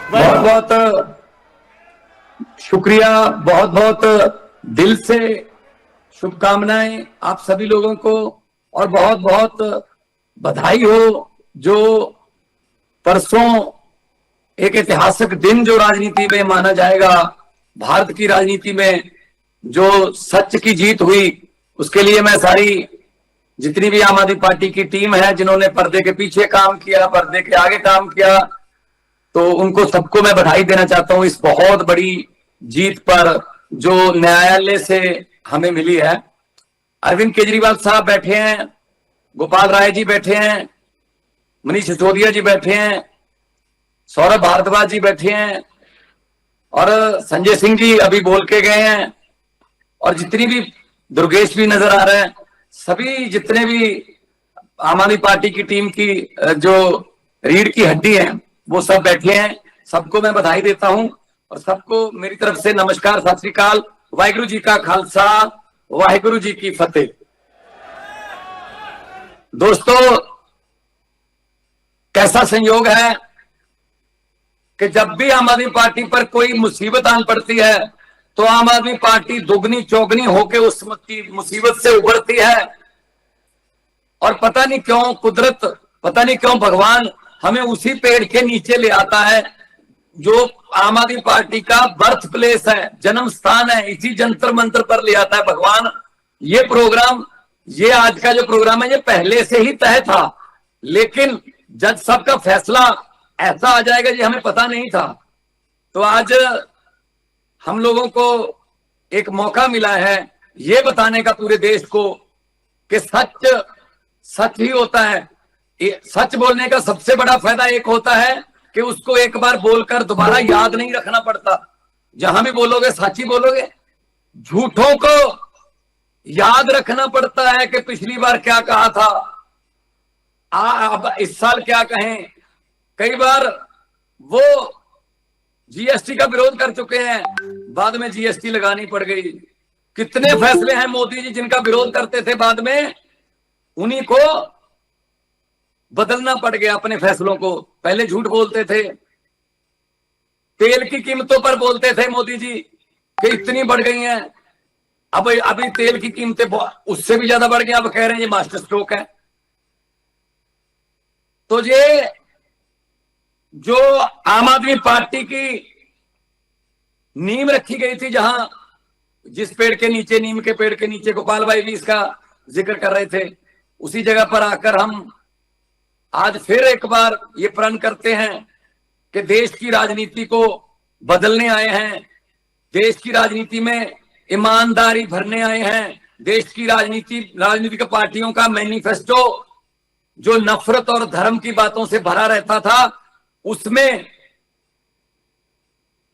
बहुत बहुत शुक्रिया, बहुत बहुत दिल से शुभकामनाएं आप सभी लोगों को, और बहुत बहुत बधाई हो जो परसों एक ऐतिहासिक दिन जो राजनीति में माना जाएगा, भारत की राजनीति में जो सच की जीत हुई, उसके लिए मैं सारी जितनी भी आम आदमी पार्टी की टीम है, जिन्होंने पर्दे के पीछे काम किया, पर्दे के आगे काम किया, तो उनको सबको मैं बधाई देना चाहता हूं इस बहुत बड़ी जीत पर जो न्यायालय से हमें मिली है। अरविंद केजरीवाल साहब बैठे हैं, गोपाल राय जी बैठे हैं, मनीष सिसोदिया जी बैठे हैं, सौरभ भारद्वाज जी बैठे हैं, और संजय सिंह जी अभी बोल के गए हैं, और जितनी भी दुर्गेश भी नजर आ रहे हैं, सभी जितने भी आम आदमी पार्टी की टीम की जो रीढ़ की हड्डी है वो सब बैठे हैं। सबको मैं बधाई देता हूं और सबको मेरी तरफ से नमस्कार, सत श्री अकाल, वाहिगुरु जी का खालसा, वाहिगुरु जी की फतेह। दोस्तों, कैसा संयोग है कि जब भी आम आदमी पार्टी पर कोई मुसीबत आन पड़ती है तो आम आदमी पार्टी दुगनी चौगनी होकर उस मुसीबत से उभरती है। और पता नहीं क्यों कुदरत, पता नहीं क्यों भगवान हमें उसी पेड़ के नीचे ले आता है जो आम आदमी पार्टी का बर्थ प्लेस है, जन्म स्थान है, इसी जंतर मंत्र पर ले आता है भगवान। ये प्रोग्राम, ये आज का जो प्रोग्राम है, ये पहले से ही तय था, लेकिन जज साहब का फैसला ऐसा आ जाएगा ये हमें पता नहीं था। तो आज हम लोगों को एक मौका मिला है ये बताने का पूरे देश को कि सच सच ही होता है। सच बोलने का सबसे बड़ा फायदा एक होता है कि उसको एक बार बोलकर दोबारा याद नहीं रखना पड़ता। जहां भी बोलोगे सच ही बोलोगे। झूठों को याद रखना पड़ता है कि पिछली बार क्या कहा था, अब इस साल क्या कहें। कई बार वो जीएसटी का विरोध कर चुके हैं, बाद में जीएसटी लगानी पड़ गई। कितने फैसले हैं मोदी जी जिनका विरोध करते थे, बाद में उन्हीं को बदलना पड़ गया अपने फैसलों को। पहले झूठ बोलते थे, तेल की कीमतों पर बोलते थे मोदी जी कि इतनी बढ़ गई हैं, अब अभी तेल की कीमतें उससे भी ज्यादा बढ़ गई, अब कह रहे हैं ये मास्टर स्ट्रोक है। तो ये जो आम आदमी पार्टी की नींव रखी गई थी, जहां जिस पेड़ के नीचे, नीम के पेड़ के नीचे गोपाल भाई भी इसका जिक्र कर रहे थे, उसी जगह पर आकर हम आज फिर एक बार ये प्रण करते हैं कि देश की राजनीति को बदलने आए हैं, देश की राजनीति में ईमानदारी भरने आए हैं। देश की राजनीतिक पार्टियों का मैनिफेस्टो जो नफरत और धर्म की बातों से भरा रहता था, उसमें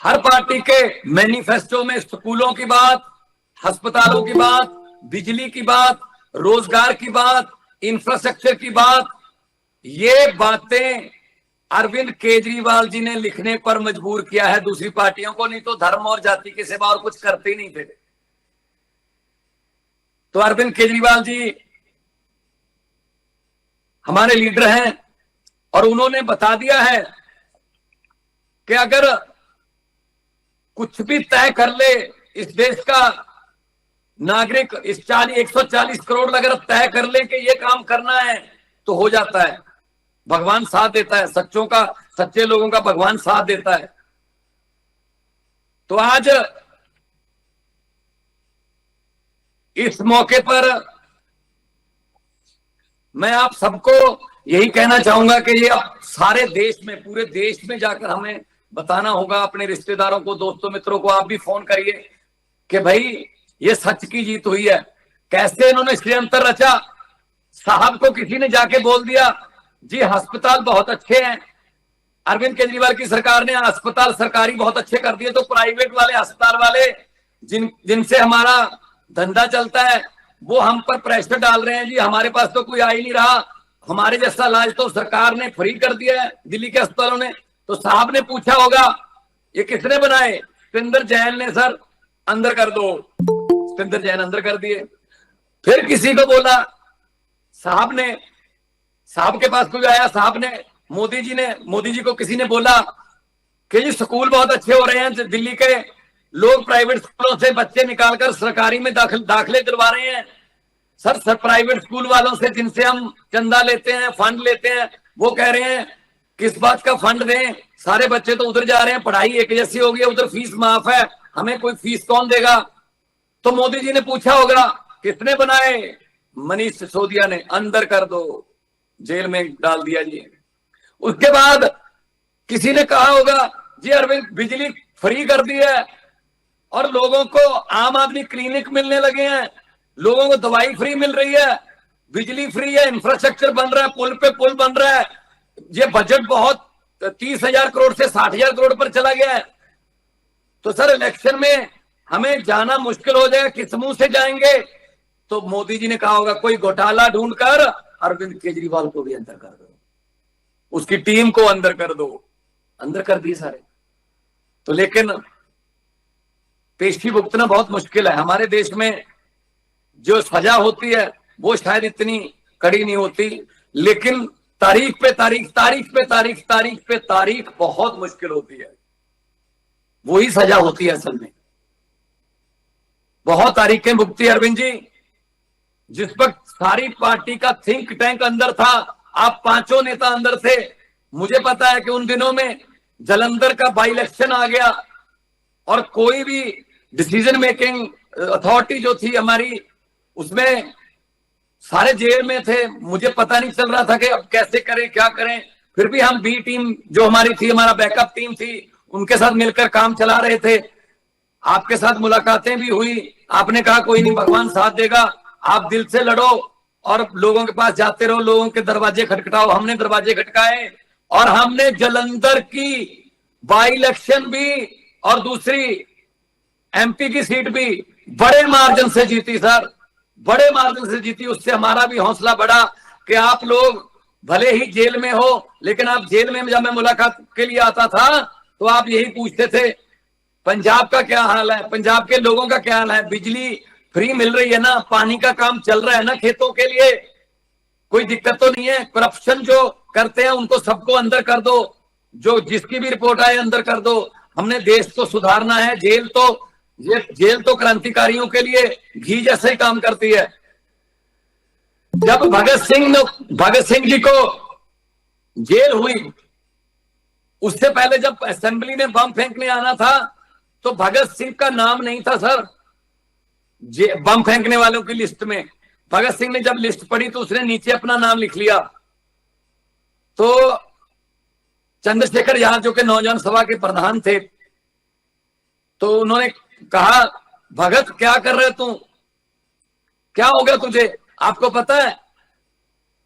हर पार्टी के मैनिफेस्टो में स्कूलों की बात, अस्पतालों की बात, बिजली की बात, रोजगार की बात, इंफ्रास्ट्रक्चर की बात, ये बातें अरविंद केजरीवाल जी ने लिखने पर मजबूर किया है दूसरी पार्टियों को। नहीं तो धर्म और जाति के सिवा और कुछ करते ही नहीं थे। तो अरविंद केजरीवाल जी हमारे लीडर हैं और उन्होंने बता दिया है कि अगर कुछ भी तय कर ले इस देश का नागरिक, इस 140 करोड़ अगर तय कर ले कि ये काम करना है तो हो जाता है। भगवान साथ देता है, सच्चे लोगों का भगवान साथ देता है। तो आज इस मौके पर मैं आप सबको यही कहना चाहूंगा कि ये सारे देश में, पूरे देश में जाकर हमें बताना होगा, अपने रिश्तेदारों को, दोस्तों, मित्रों को आप भी फोन करिए कि भाई ये सच की जीत हुई है। कैसे इन्होंने षड्यंत्र रचा। साहब को किसी ने जाके बोल दिया जी अस्पताल बहुत अच्छे हैं, अरविंद केजरीवाल की सरकार ने अस्पताल सरकारी बहुत अच्छे कर दिए, तो प्राइवेट वाले अस्पताल वाले जिनसे हमारा धंधा चलता है वो हम पर प्रेशर डाल रहे हैं जी, हमारे पास तो कोई आ ही नहीं रहा, हमारे जैसा इलाज तो सरकार ने फ्री कर दिया है दिल्ली के अस्पतालों ने। तो साहब ने पूछा होगा ये किसने बनाए, सतिंदर जैन ने, सर अंदर कर दो। सतिंदर जैन अंदर कर दिए। फिर किसी को बोला, साहब के पास कोई आया, साहब ने मोदी जी को किसी ने बोला कि जी स्कूल बहुत अच्छे हो रहे हैं, दिल्ली के लोग प्राइवेट स्कूलों से बच्चे निकालकर सरकारी में दाखिले दिलवा रहे हैं। सर प्राइवेट स्कूल वालों से जिनसे हम चंदा लेते हैं, फंड लेते हैं, वो कह रहे हैं किस बात का फंड दें, सारे बच्चे तो उधर जा रहे हैं, पढ़ाई एक जैसी हो गई, उधर फीस माफ है, हमें कोई फीस कौन देगा। तो मोदी जी ने पूछा होगा कितने बनाए, मनीष सिसोदिया ने, अंदर कर दो, जेल में डाल दिया जी। उसके बाद किसी ने कहा होगा जी अरविंद बिजली फ्री कर दी है और लोगों को आम आदमी क्लिनिक मिलने लगे हैं, लोगों को दवाई फ्री मिल रही है, बिजली फ्री है, इंफ्रास्ट्रक्चर बन रहा है, पुल पे पुल बन रहा है, ये बजट बहुत 30,000 करोड़ से 60,000 करोड़ पर चला गया है। तो सर इलेक्शन में हमें जाना मुश्किल हो जाएगा, किस मुंह से जाएंगे। तो मोदी जी ने कहा होगा कोई घोटाला ढूंढकर अरविंद केजरीवाल को भी अंदर कर दो, उसकी टीम को अंदर कर दो, अंदर कर दिए सारे। तो लेकिन पेशी भुगतना बहुत मुश्किल है। हमारे देश में जो सजा होती है वो शायद इतनी कड़ी नहीं होती, लेकिन तारीख पे तारीख, तारीख पे तारीख, तारीख पे तारीख बहुत मुश्किल होती है, वही सजा होती है असल में। बहुत तारीखें भुगती अरविंद जी। जिस वक्त सारी पार्टी का थिंक टैंक अंदर था, आप पांचों नेता अंदर थे, मुझे पता है कि उन दिनों में जालंधर का बाई इलेक्शन आ गया और कोई भी डिसीजन मेकिंग अथॉरिटी जो थी हमारी, उसमें सारे जेल में थे, मुझे पता नहीं चल रहा था कि अब कैसे करें, क्या करें। फिर भी हम बी टीम जो हमारी थी, हमारा बैकअप टीम थी, उनके साथ मिलकर काम चला रहे थे। आपके साथ मुलाकातें भी हुई, आपने कहा कोई नहीं, भगवान साथ देगा, आप दिल से लड़ो और लोगों के पास जाते रहो, लोगों के दरवाजे खटखटाओ। हमने दरवाजे खटकाए और हमने जालंधर की बाई इलेक्शन भी और दूसरी एमपी की सीट भी बड़े मार्जिन से जीती सर, बड़े मार्जिन से जीती। उससे हमारा भी हौसला बढ़ा कि आप लोग भले ही जेल में हो, लेकिन आप जेल में जब मैं मुलाकात के लिए आता था तो आप यही पूछते थे पंजाब का क्या हाल है, पंजाब के लोगों का क्या हाल है, बिजली फ्री मिल रही है ना, पानी का काम चल रहा है ना खेतों के लिए, कोई दिक्कत तो नहीं है। करप्शन जो करते हैं उनको सबको अंदर कर दो, जो जिसकी भी रिपोर्ट आए अंदर कर दो। हमने देश को सुधारना है। जेल तो क्रांतिकारियों के लिए घी जैसे ही काम करती है। जब भगत सिंह जी को जेल हुई, उससे पहले जब असेंबली में बम फेंकने आना था तो भगत सिंह का नाम नहीं था सर बम फेंकने वालों की लिस्ट में। भगत सिंह ने जब लिस्ट पढ़ी तो उसने नीचे अपना नाम लिख लिया। तो चंद्रशेखर आजाद जो के नौजवान सभा के प्रधान थे, तो उन्होंने कहा भगत क्या कर रहे तू, क्या हो गया तुझे, आपको पता है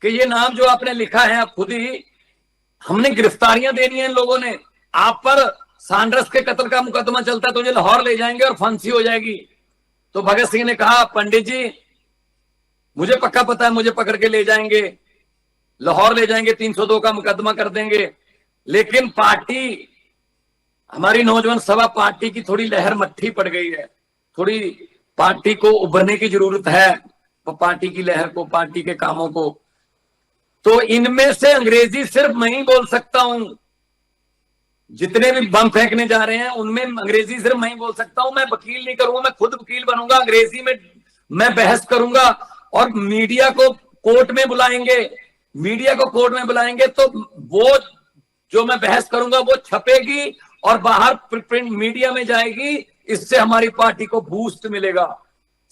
कि ये नाम जो आपने लिखा है आप खुद ही, हमने गिरफ्तारियां देनी है इन लोगों ने, आप पर सांड्रस के कत्ल का मुकदमा चलता है, तुझे लाहौर ले जाएंगे और फांसी हो जाएगी। तो भगत सिंह ने कहा पंडित जी मुझे पक्का पता है, मुझे पकड़ के ले जाएंगे, लाहौर ले जाएंगे, 302 का मुकदमा कर देंगे, लेकिन पार्टी, हमारी नौजवान सभा पार्टी की थोड़ी लहर मट्ठी पड़ गई है, थोड़ी पार्टी को उभरने की जरूरत है, पार्टी की लहर को, पार्टी के कामों को। तो इनमें से अंग्रेजी सिर्फ मैं ही बोल सकता हूं, जितने भी बम फेंकने जा रहे हैं उनमें अंग्रेजी सिर्फ मैं ही बोल सकता हूं। मैं वकील नहीं करूंगा, मैं खुद वकील बनूंगा, अंग्रेजी में मैं बहस करूंगा और मीडिया को कोर्ट में बुलाएंगे, मीडिया को कोर्ट में बुलाएंगे तो वो जो मैं बहस करूंगा वो छपेगी और बाहर प्रिंट मीडिया में जाएगी, इससे हमारी पार्टी को बूस्ट मिलेगा।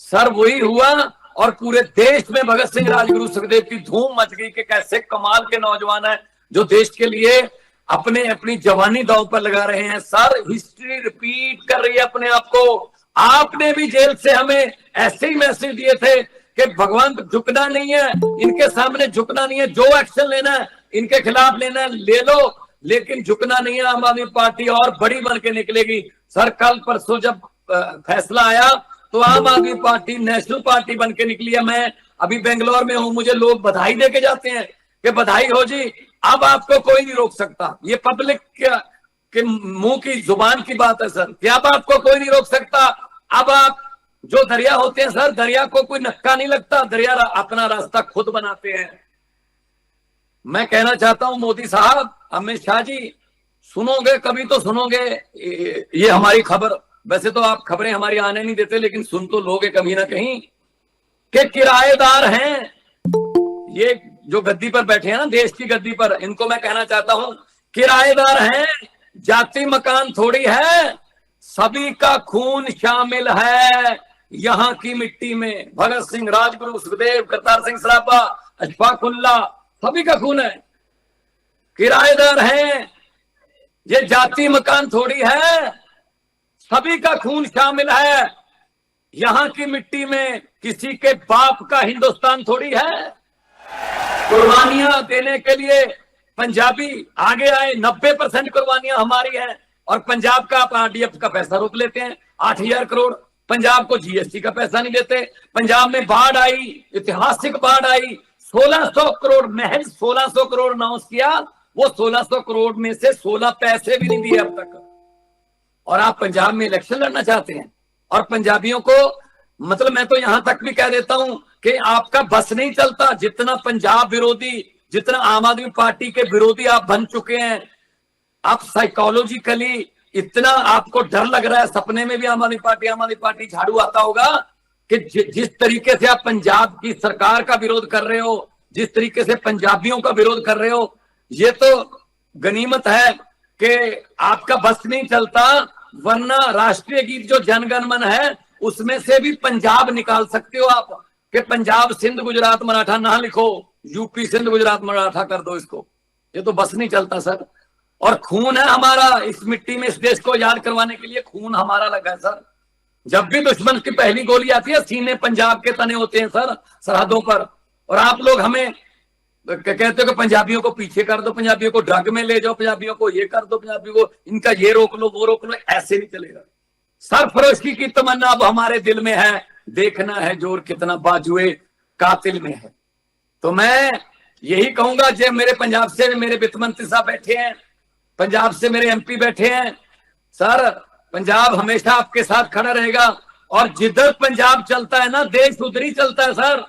सर वही हुआ और पूरे देश में भगत सिंह राजगुरु सुखदेव की धूम मच गई कि कैसे कमाल के नौजवान हैं जो देश के लिए अपनी जवानी दांव पर लगा रहे हैं। सर हिस्ट्री रिपीट कर रही है अपने आप को। आपने भी जेल से हमें ऐसे ही मैसेज दिए थे कि भगवान झुकना नहीं है, इनके सामने झुकना नहीं है, जो एक्शन लेना है इनके खिलाफ लेना है ले लो, लेकिन झुकना नहीं है। आम आदमी पार्टी और बड़ी बन के निकलेगी। सर कल परसों जब फैसला आया तो आम आदमी पार्टी नेशनल पार्टी बन के निकली है। मैं अभी बेंगलोर में हूं, मुझे लोग बधाई देके जाते हैं कि बधाई हो जी, अब आपको कोई नहीं रोक सकता। ये पब्लिक के मुंह की जुबान की बात है सर, कि अब आपको कोई नहीं रोक सकता। अब आप जो दरिया होते हैं सर, दरिया को कोई नक्का नहीं लगता, दरिया अपना रास्ता खुद बनाते हैं। मैं कहना चाहता हूं मोदी साहब, अमित शाह जी, सुनोगे कभी तो सुनोगे ये हमारी खबर। वैसे तो आप खबरें हमारी आने नहीं देते, लेकिन सुन तो लोगे कभी ना कहीं कि किराएदार हैं ये जो गद्दी पर बैठे हैं ना, देश की गद्दी पर। इनको मैं कहना चाहता हूं, किराएदार हैं, जाति मकान थोड़ी है, सभी का खून शामिल है यहाँ की मिट्टी में। भगत सिंह, राजगुरु, सुखदेव, करतार सिंह सराभा, अशफाक उल्लाह, सभी का खून है। किराएदार हैं, ये जाति मकान थोड़ी है, सभी का खून शामिल है यहाँ की मिट्टी में। किसी के बाप का हिंदुस्तान थोड़ी है। कुर्बानियां देने के लिए पंजाबी आगे आए, 90% कुर्बानियां हमारी हैं। और पंजाब का आप आरडीएफ का पैसा रोक लेते हैं, 8,000 करोड़। पंजाब को जीएसटी का पैसा नहीं देते। पंजाब में बाढ़ आई, ऐतिहासिक बाढ़ आई, 1600 करोड़, महज 1600 करोड़ अनाउंस किया। वो 1600 करोड़ में से 16 पैसे भी नहीं दिए अब तक। और आप पंजाब में इलेक्शन लड़ना चाहते हैं। और पंजाबियों को, मतलब मैं तो यहां तक भी कह देता हूं कि आपका बस नहीं चलता। जितना पंजाब विरोधी, जितना आम आदमी पार्टी के विरोधी आप बन चुके हैं, आप साइकोलॉजिकली इतना आपको डर लग रहा है। सपने में भी आम आदमी पार्टी झाड़ू आता होगा कि जिस तरीके से आप पंजाब की सरकार का विरोध कर रहे हो, जिस तरीके से पंजाबियों का विरोध कर रहे हो, ये तो गनीमत है कि आपका बस नहीं चलता। वरना राष्ट्रीय गीत जो जनगण मन है उसमें से भी पंजाब निकाल सकते हो आप, कि पंजाब सिंध गुजरात मराठा ना लिखो, यूपी सिंध गुजरात मराठा कर दो इसको। ये तो बस नहीं चलता सर। और खून है हमारा इस मिट्टी में, इस देश को याद करवाने के लिए खून हमारा लगा है सर। जब भी दुश्मन की पहली गोली आती है, सीने पंजाब के तने होते हैं सर सरहदों पर। और आप लोग हमें कहते हो कि पंजाबियों को पीछे कर दो, पंजाबियों को ड्रग में ले जाओ, पंजाबियों को ये कर दो, पंजाबियों को इनका ये रोक लो, वो रोक लो। ऐसे नहीं चलेगा। सरफरोशी की तमन्ना अब हमारे दिल में है, देखना है जोर कितना बाजुए कातिल में है। तो मैं यही कहूंगा, जब मेरे पंजाब से मेरे वित्त मंत्री साहब बैठे हैं, पंजाब से मेरे एमपी बैठे हैं, सर पंजाब हमेशा आपके साथ खड़ा रहेगा। और जिधर पंजाब चलता है ना, देश उधर ही चलता है सर।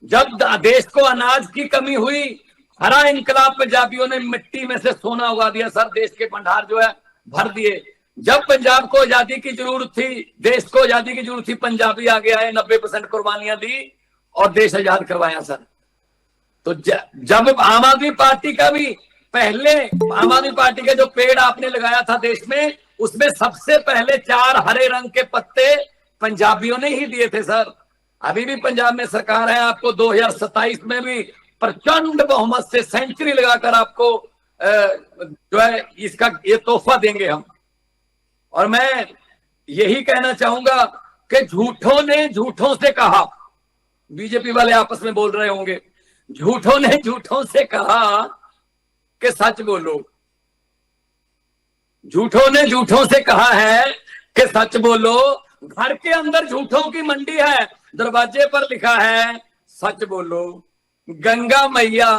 जब देश को अनाज की कमी हुई, हरा इनकलाब पंजाबियों ने मिट्टी में से सोना उगा दिया सर, देश के भंडार जो है भर दिए। जब पंजाब को आजादी की जरूरत थी, देश को आजादी की जरूरत थी, पंजाबी आगे आए, 90% कुर्बानियां दी और देश आजाद करवाया सर। तो जब आम आदमी पार्टी का भी, पहले आम आदमी पार्टी का जो पेड़ आपने लगाया था देश में, उसमें सबसे पहले 4 हरे रंग के पत्ते पंजाबियों ने ही दिए थे सर। अभी भी पंजाब में सरकार है, आपको 2027 में भी प्रचंड बहुमत से सेंचुरी लगाकर आपको जो है इसका ये तोहफा देंगे हम। और मैं यही कहना चाहूंगा कि झूठों ने झूठों से कहा, बीजेपी वाले आपस में बोल रहे होंगे, झूठों ने झूठों से कहा कि सच बोलो। झूठों ने झूठों से कहा है कि सच बोलो। घर के अंदर झूठों की मंडी है, दरवाजे पर लिखा है सच बोलो। गंगा मैया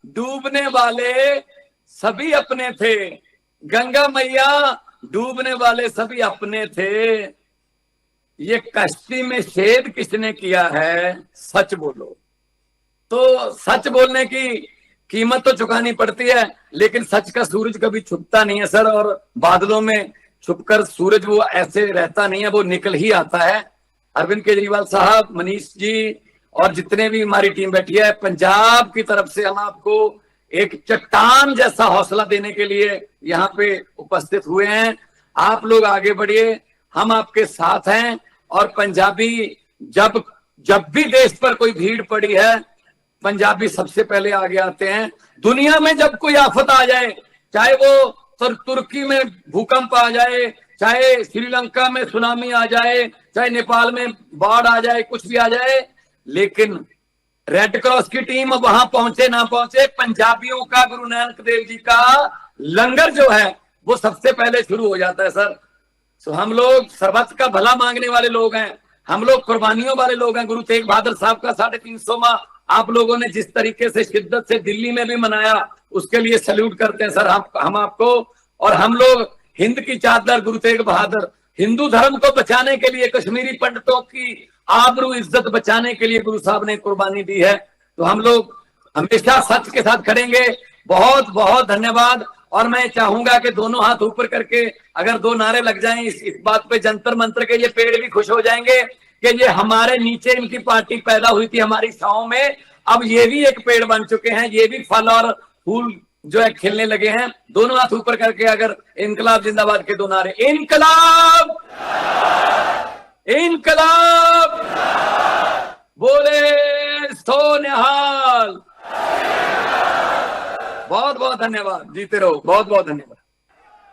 डूबने वाले सभी अपने थे, गंगा मैया डूबने वाले सभी अपने थे। ये कश्ती में छेद किसने किया है, सच बोलो। तो सच बोलने की कीमत तो चुकानी पड़ती है, लेकिन सच का सूरज कभी छुपता नहीं है सर। और बादलों में छुपकर सूरज वो ऐसे रहता नहीं है, वो निकल ही आता है। अरविंद केजरीवाल साहब, मनीष जी और जितने भी हमारी टीम बैठी है, पंजाब की तरफ से हम आपको एक चट्टान जैसा हौसला देने के लिए यहाँ पे उपस्थित हुए हैं। आप लोग आगे बढ़िए, हम आपके साथ हैं। और पंजाबी जब भी देश पर कोई भीड़ पड़ी है, पंजाबी सबसे पहले आगे आते हैं। दुनिया में जब कोई आफत आ जाए, चाहे वो तुर्की में भूकंप आ जाए, चाहे श्रीलंका में सुनामी आ जाए, चाहे नेपाल में बाढ़ आ जाए, कुछ भी आ जाए, लेकिन रेड क्रॉस की टीम वहां पहुंचे ना पहुंचे, पंजाबियों का, गुरु नानक देव जी का लंगर जो है वो सबसे पहले शुरू हो जाता है सर। तो हम लोग सर्वत्र का भला मांगने वाले लोग हैं, हम लोग कुर्बानियों वाले लोग हैं। गुरु तेग बहादुर साहब का 350वां आप लोगों ने जिस तरीके से शिद्दत से दिल्ली में भी मनाया, उसके लिए सैल्यूट करते हैं सर हम आपको। और हम लोग हिंद की चादर गुरु तेग बहादुर, हिंदू धर्म को बचाने के लिए, कश्मीरी पंडितों की आबरू इज्जत बचाने के लिए गुरु साहब ने कुर्बानी दी है। तो हम लोग हमेशा सच के साथ खड़ेंगे। बहुत बहुत धन्यवाद। और मैं चाहूंगा कि दोनों हाथ ऊपर करके अगर 2 नारे लग जाएं इस बात पे, जंतर मंतर के ये पेड़ भी खुश हो जाएंगे कि ये हमारे नीचे इनकी पार्टी पैदा हुई थी हमारी छांव में, अब ये भी एक पेड़ बन चुके हैं, ये भी फल और फूल जो है खिलने लगे हैं। दोनों हाथ ऊपर करके अगर इनकलाब जिंदाबाद के 2 नारे, इनकलाब इनकलाब, बोले सो निहाल। बहुत बहुत धन्यवाद, जीते रहो, बहुत बहुत धन्यवाद।